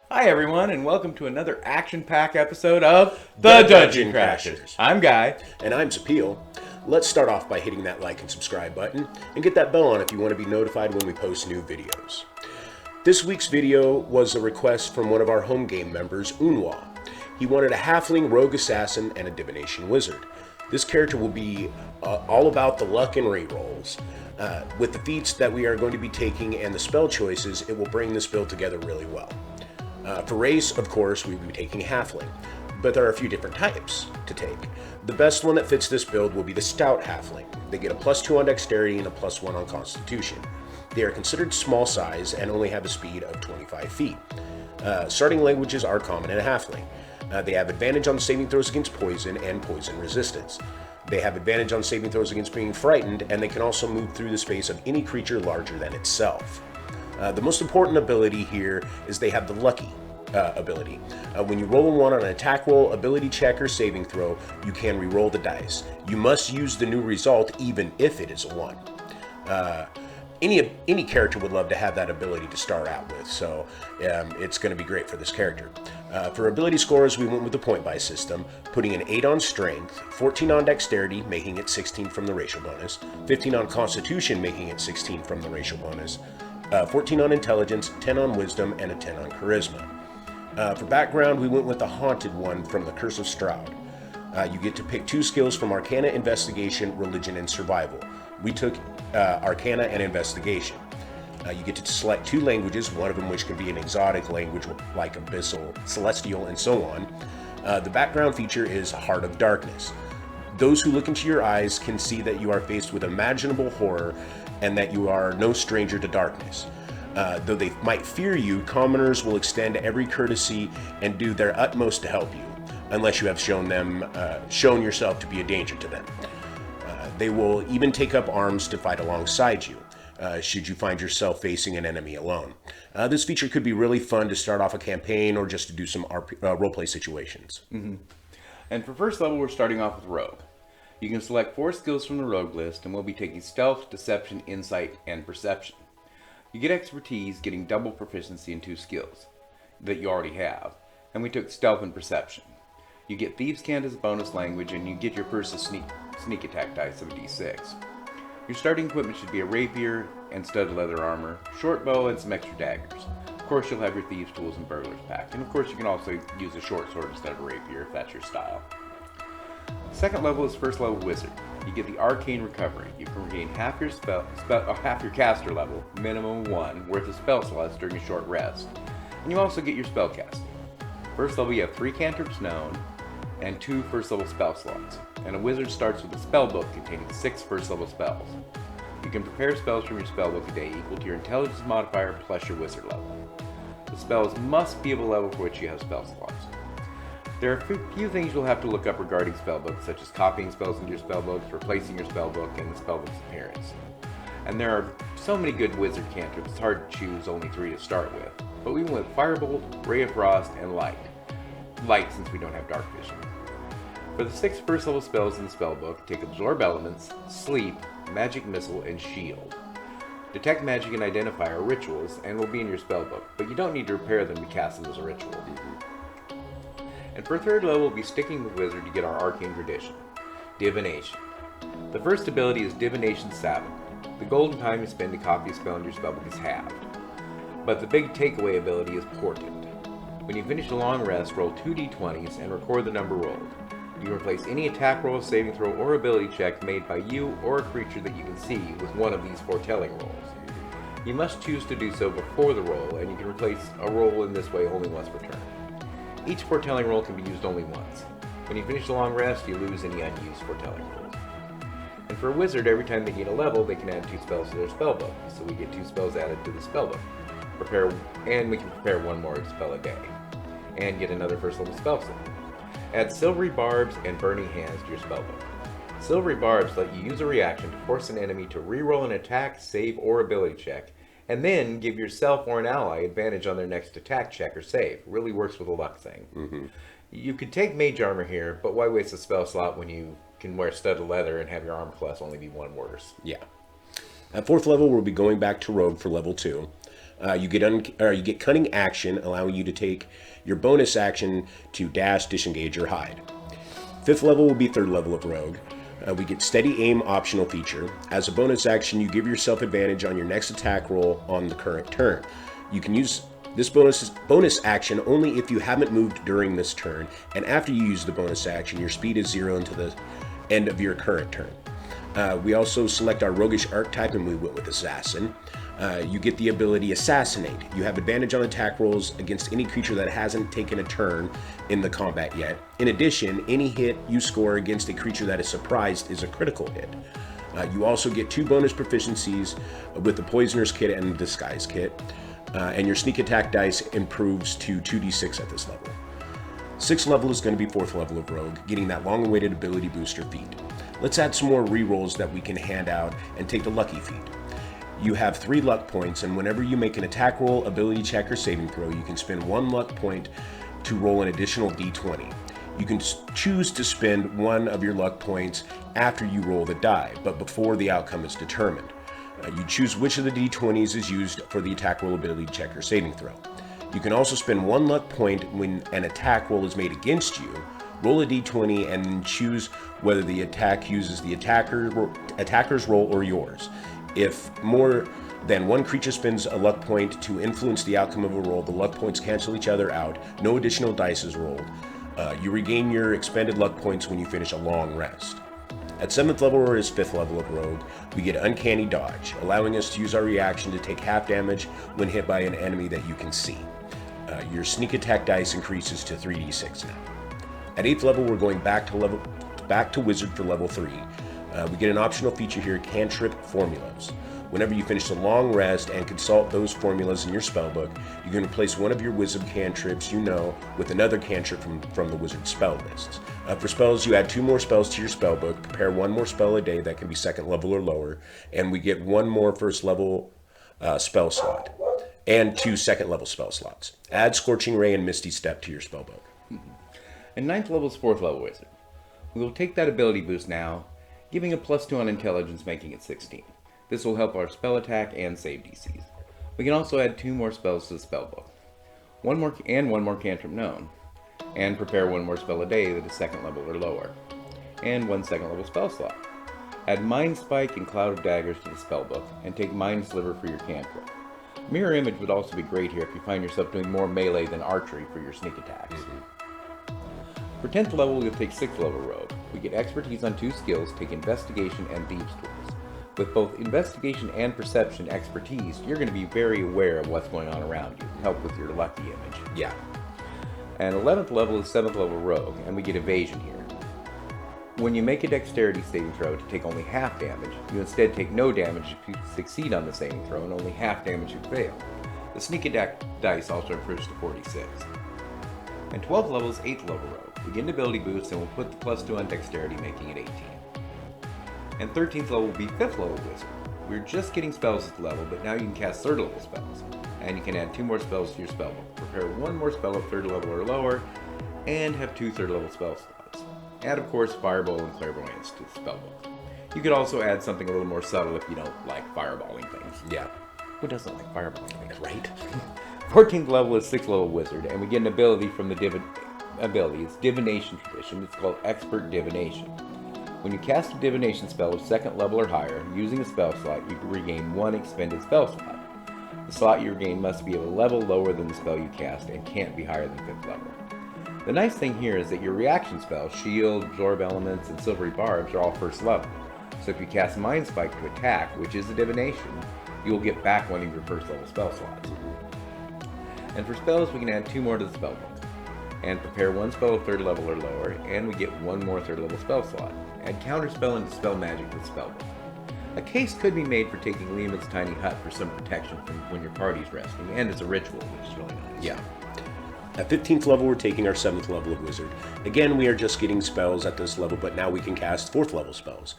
Hi everyone, and welcome to another action-packed episode of The Dungeon Crashers. I'm Guy. And I'm Zapeel. Let's start off by hitting that like and subscribe button, and get that bell on if you want to be notified when we post new videos. This week's video was a request from one of our home game members, Unwa. He wanted a halfling rogue assassin and a divination wizard. This character will be all about the luck and rate rolls. With the feats that we are going to be taking and the spell choices, it will bring this build together really well. For race, of course, we will be taking halfling, but there are a few different types to take. The best one that fits this build will be the stout halfling. They get a +2 on dexterity and a +1 on constitution. They are considered small size and only have a speed of 25 feet. Starting languages are common in a halfling. They have advantage on saving throws against poison and poison resistance. They have advantage on saving throws against being frightened, and they can also move through the space of any creature larger than itself. The most important ability here is they have the lucky ability. When you roll a 1 on an attack roll, ability check, or saving throw, you can re-roll the dice. You must use the new result even if it is a 1. Any character would love to have that ability to start out with, so it's going to be great for this character. For ability scores, we went with the point buy system, putting an 8 on strength, 14 on dexterity, making it 16 from the racial bonus, 15 on constitution, making it 16 from the racial bonus, 14 on intelligence, 10 on wisdom, and a 10 on charisma. For background, we went with the haunted one from the Curse of Strahd. You get to pick 2 skills from Arcana, Investigation, Religion, and Survival. We took Arcana and Investigation. You get to select 2 languages, one of them which can be an exotic language like Abyssal, Celestial, and so on. The background feature is Heart of Darkness. Those who look into your eyes can see that you are faced with imaginable horror and that you are no stranger to darkness. Though they might fear you, commoners will extend every courtesy and do their utmost to help you, unless you have shown yourself to be a danger to them. They will even take up arms to fight alongside you, should you find yourself facing an enemy alone. This feature could be really fun to start off a campaign or just to do some roleplay situations. And for first level, we're starting off with Rogue. You can select 4 skills from the Rogue list, and we'll be taking Stealth, Deception, Insight, and Perception. You get expertise, getting double proficiency in 2 skills that you already have, and we took Stealth and Perception. You get Thieves' Cant as a bonus language, and you get your first sneak attack dice of a d6. Your starting equipment should be a rapier and studded leather armor, short bow, and some extra daggers. Of course, you'll have your thieves' tools and burglars packed, and of course you can also use a short sword instead of a rapier if that's your style. Second level is first level wizard. You get the arcane recovery. You can regain half your half your caster level, minimum 1, worth of spell slots during a short rest. And you also get your spell casting. First level, you have 3 cantrips known and 2 first level spell slots. And a wizard starts with a spellbook containing 6 first level spells. You can prepare spells from your spellbook a day equal to your intelligence modifier plus your wizard level. The spells must be of a level for which you have spell slots. There are a few things you'll have to look up regarding spellbooks, such as copying spells into your spellbooks, replacing your spellbook, and the spellbook's appearance. And there are so many good wizard cantrips, it's hard to choose only 3 to start with. But we went with Firebolt, Ray of Frost, and Light. Light since we don't have Dark Vision. For the 6 first level spells in the spellbook, take Absorb Elements, Sleep, Magic Missile, and Shield. Detect Magic and Identify are rituals and will be in your spellbook, but you don't need to repair them to cast them as a ritual. And for third level, we'll be sticking with Wizard to get our Arcane Tradition, Divination. The first ability is Divination 7. The golden time you spend to copy a spell in your spellbook is halved. But the big takeaway ability is Portent. When you finish a long rest, roll 2 d20s and record the number rolled. You can replace any attack roll, saving throw, or ability check made by you or a creature that you can see with one of these foretelling rolls. You must choose to do so before the roll, and you can replace a roll in this way only once per turn. Each foretelling roll can be used only once. When you finish a long rest, you lose any unused foretelling rolls. And for a wizard, every time they gain a level, they can add 2 spells to their spellbook, so we get 2 spells added to the spellbook. And we can prepare 1 more spell a day, and get another first level spell slot. Add Silvery Barbs and Burning Hands to your spellbook. Silvery Barbs let you use a reaction to force an enemy to reroll an attack, save, or ability check, and then give yourself or an ally advantage on their next attack check or save. Really works with a luck thing. You could take Mage Armor here, but why waste a spell slot when you can wear studded leather and have your armor class only be 1 worse? Yeah. At 4th level, we'll be going back to Rogue for level 2. You get Cunning action, allowing you to take your bonus action to dash, disengage, or hide. 5th level will be 3rd level of Rogue. We get Steady Aim optional feature. As a bonus action, you give yourself advantage on your next attack roll on the current turn. You can use this bonus action only if you haven't moved during this turn, and after you use the bonus action, your speed is 0 until the end of your current turn. We also select our Roguish Archetype, and we went with Assassin. You get the ability Assassinate. You have advantage on attack rolls against any creature that hasn't taken a turn in the combat yet. In addition, any hit you score against a creature that is surprised is a critical hit. You also get 2 bonus proficiencies with the Poisoner's Kit and the Disguise Kit. And your sneak attack dice improves to 2d6 at this level. 6th level is going to be 4th level of Rogue, getting that long-awaited ability booster feat. Let's add some more rerolls that we can hand out and take the lucky feat. You have 3 luck points, and whenever you make an attack roll, ability check, or saving throw, you can spend 1 luck point to roll an additional d20. You can choose to spend 1 of your luck points after you roll the die, but before the outcome is determined. You choose which of the d20s is used for the attack roll, ability check, or saving throw. You can also spend 1 luck point when an attack roll is made against you, roll a d20, and then choose whether the attack uses the attacker's roll or yours. If more than 1 creature spends a luck point to influence the outcome of a roll, the luck points cancel each other out, no additional dice is rolled. You regain your expended luck points when you finish a long rest. At 7th level, or his 5th level of Rogue, we get Uncanny Dodge, allowing us to use our reaction to take half damage when hit by an enemy that you can see. Your sneak attack dice increases to 3d6 now. At 8th level, we're going back to Wizard for level 3. We get an optional feature here, Cantrip Formulas. Whenever you finish a long rest and consult those formulas in your spellbook, you can replace one of your wizard cantrips you know with another cantrip from the wizard spell lists. For spells, you add 2 more spells to your spellbook, prepare 1 more spell a day that can be 2nd level or lower, and we get 1 more 1st level spell slot, and 2 2nd level spell slots. Add Scorching Ray and Misty Step to your spellbook. And 9th level is 4th level wizard. We will take that ability boost now, giving a +2 on intelligence, making it 16. This will help our spell attack and save DCs. We can also add 2 more spells to the spellbook. 1 more cantrip known, and prepare 1 more spell a day that is 2nd level or lower, and 1 2nd level spell slot. Add Mind Spike and Cloud of Daggers to the spellbook, and take Mind Sliver for your cantrip. Mirror Image would also be great here if you find yourself doing more melee than archery for your sneak attacks. For 10th level, we'll take 6th level Rogue. We get expertise on 2 skills, take Investigation and Thieves' Tools. With both Investigation and Perception expertise, you're going to be very aware of what's going on around you, help with your lucky image. Yeah. And 11th level is 7th level Rogue, and we get Evasion here. When you make a Dexterity saving throw to take only half damage, you instead take no damage if you succeed on the saving throw and only half damage if you fail. The sneak attack dice also improves to 46. And 12th level is 8th level Rogue. We get an ability boost and we'll put the +2 on Dexterity, making it 18. And 13th level will be 5th level Wizard. We're just getting spells at the level, but now you can cast 3rd level spells. And you can add 2 more spells to your spellbook. Prepare 1 more spell of 3rd level or lower, and have 2 3rd level spell slots. Add, of course, Fireball and Clairvoyance to the spellbook. You could also add something a little more subtle if you don't like fireballing things. Yeah. Who doesn't like fireballing things? Right? 14th level is 6th level Wizard, and we get an ability from the ability. It's Divination tradition. It's called Expert Divination. When you cast a divination spell of 2nd level or higher, using a spell slot, you can regain 1 expended spell slot. The slot you regain must be of a level lower than the spell you cast and can't be higher than 5th level. The nice thing here is that your reaction spells, Shield, Absorb Elements, and Silvery Barbs are all 1st level. So if you cast Mind Spike to attack, which is a divination, you will get back 1 of your 1st level spell slots. And for spells, we can add 2 more to the spellbook. And prepare 1 spell of 3rd level or lower, and we get 1 more 3rd level spell slot. Add Counterspell and Dispel Magic to the spellbook. A case could be made for taking Lehman's Tiny Hut for some protection from when your party's resting, and as a ritual, which is really nice. Yeah. At 15th level, we're taking our 7th level of Wizard. Again, we are just getting spells at this level, but now we can cast 4th level spells.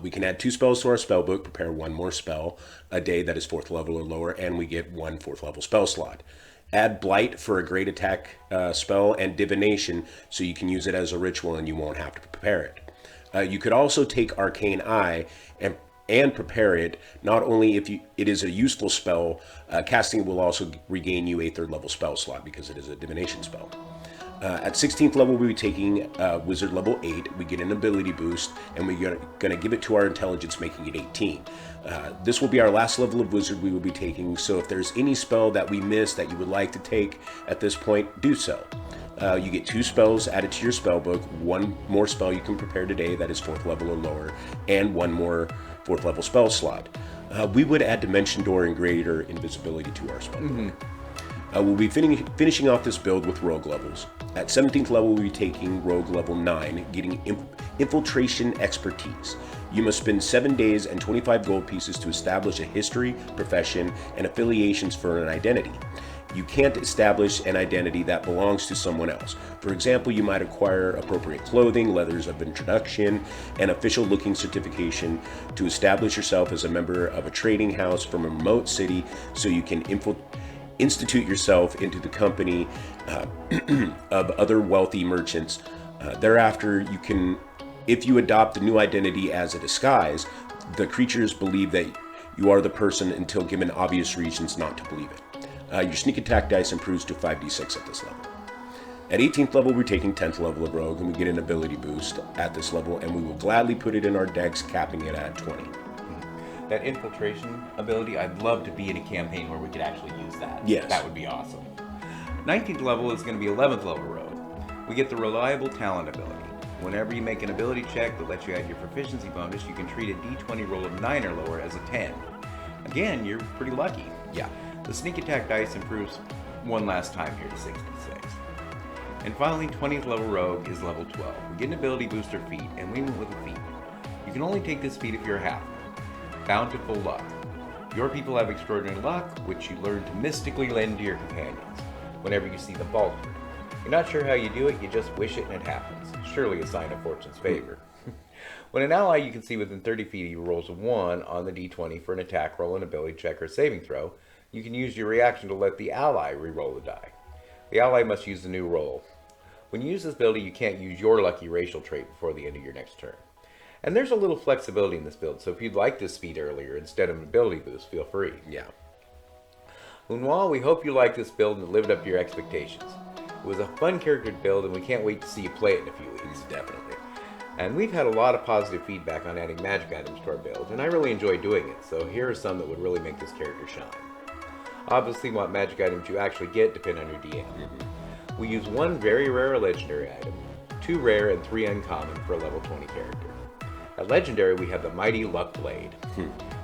We can add 2 spells to our spellbook, prepare 1 more spell a day that is 4th level or lower, and we get 1 4th level spell slot. Add Blight for a great attack spell and Divination so you can use it as a ritual and you won't have to prepare it. You could also take Arcane Eye and prepare it. Not only if it is a useful spell, casting it will also regain you a 3rd level spell slot because it is a divination spell. At 16th level, we'll be taking Wizard level 8. We get an ability boost, and we're going to give it to our intelligence, making it 18. This will be our last level of Wizard we will be taking, so if there's any spell that we missed that you would like to take at this point, do so. You get 2 spells added to your spellbook, 1 more spell you can prepare today that is 4th level or lower, and 1 more 4th level spell slot. We would add Dimension Door and Greater Invisibility to our spellbook. We'll be finishing off this build with Rogue levels. At 17th level, we'll be taking Rogue level 9, getting Infiltration Expertise. You must spend 7 days and 25 gold pieces to establish a history, profession, and affiliations for an identity. You can't establish an identity that belongs to someone else. For example, you might acquire appropriate clothing, letters of introduction, and official-looking certification to establish yourself as a member of a trading house from a remote city so you can institute yourself into the company of other wealthy merchants. Thereafter, you can, if you adopt the new identity as a disguise, the creatures believe that you are the person until given obvious reasons not to believe it. Your sneak attack dice improves to 5d6 at this level. At 18th level, we're taking 10th level of Rogue, and we get an ability boost at this level, and we will gladly put it in our decks, capping it at 20. That Infiltration ability, I'd love to be in a campaign where we could actually use that. Yes. That would be awesome. 19th level is going to be 11th level Rogue. We get the Reliable Talent ability. Whenever you make an ability check that lets you add your proficiency bonus, you can treat a d20 roll of 9 or lower as a 10. Again, you're pretty lucky. Yeah. The sneak attack dice improves one last time here to 66. And finally, 20th level Rogue is level 12. We get an ability booster feat, and we went with a feat. You can only take this feat if you're a halfling. Bountiful Luck. Your people have extraordinary luck, which you learn to mystically lend to your companions whenever you see them falter. You're not sure how you do it, you just wish it and it happens. Surely a sign of fortune's favor. When an ally you can see within 30 feet of you rolls a 1 on the d20 for an attack roll, an ability check, or saving throw, you can use your reaction to let the ally re-roll the die. The ally must use the new roll. When you use this ability, you can't use your lucky racial trait before the end of your next turn. And there's a little flexibility in this build, so if you'd like this feat earlier instead of an ability boost, feel free. Yeah. Unwal, we hope you liked this build and it lived up to your expectations. It was a fun character to build, and we can't wait to see you play it in a few weeks. Definitely. And we've had a lot of positive feedback on adding magic items to our build, and I really enjoy doing it, so here are some that would really make this character shine. Obviously, what magic items you actually get depend on your DM. We use 1 very rare legendary item, 2 rare, and 3 uncommon for a level 20 character. At legendary, we have the Mighty Luck Blade.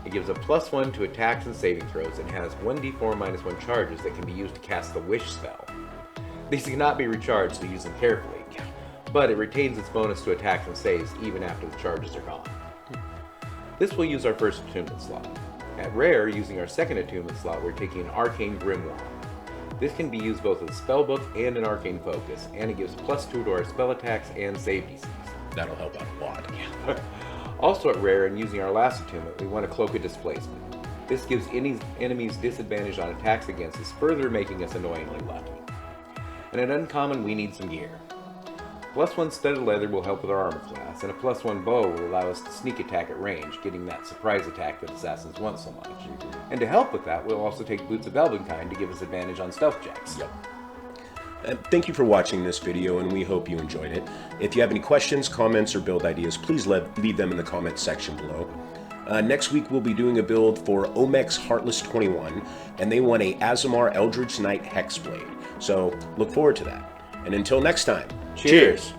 It gives a +1 to attacks and saving throws and has 1d4 -1 charges that can be used to cast the Wish spell. These cannot be recharged, so use them carefully, but it retains its bonus to attacks and saves even after the charges are gone. This will use our first attunement slot. At rare, using our second attunement slot, we're taking an Arcane Grimoire. This can be used both as a spellbook and an arcane focus, and it gives +2 to our spell attacks and save DCs. That'll help out a lot. Also at rare, and using our last attunement, we want a Cloak of Displacement. This gives any enemies disadvantage on attacks against us, further making us annoyingly lucky. And at uncommon, we need some gear. +1 studded leather will help with our armor class, and a +1 bow will allow us to sneak attack at range, getting that surprise attack that assassins want so much. And to help with that, we'll also take Boots of Elvenkind to give us advantage on stealth checks. Yep. Thank you for watching this video, and we hope you enjoyed it. If you have any questions, comments, or build ideas, please leave them in the comments section below. Next week, we'll be doing a build for Omex Heartless 21, and they want a Azamar Eldritch Knight Hexblade. So look forward to that. And until next time, cheers!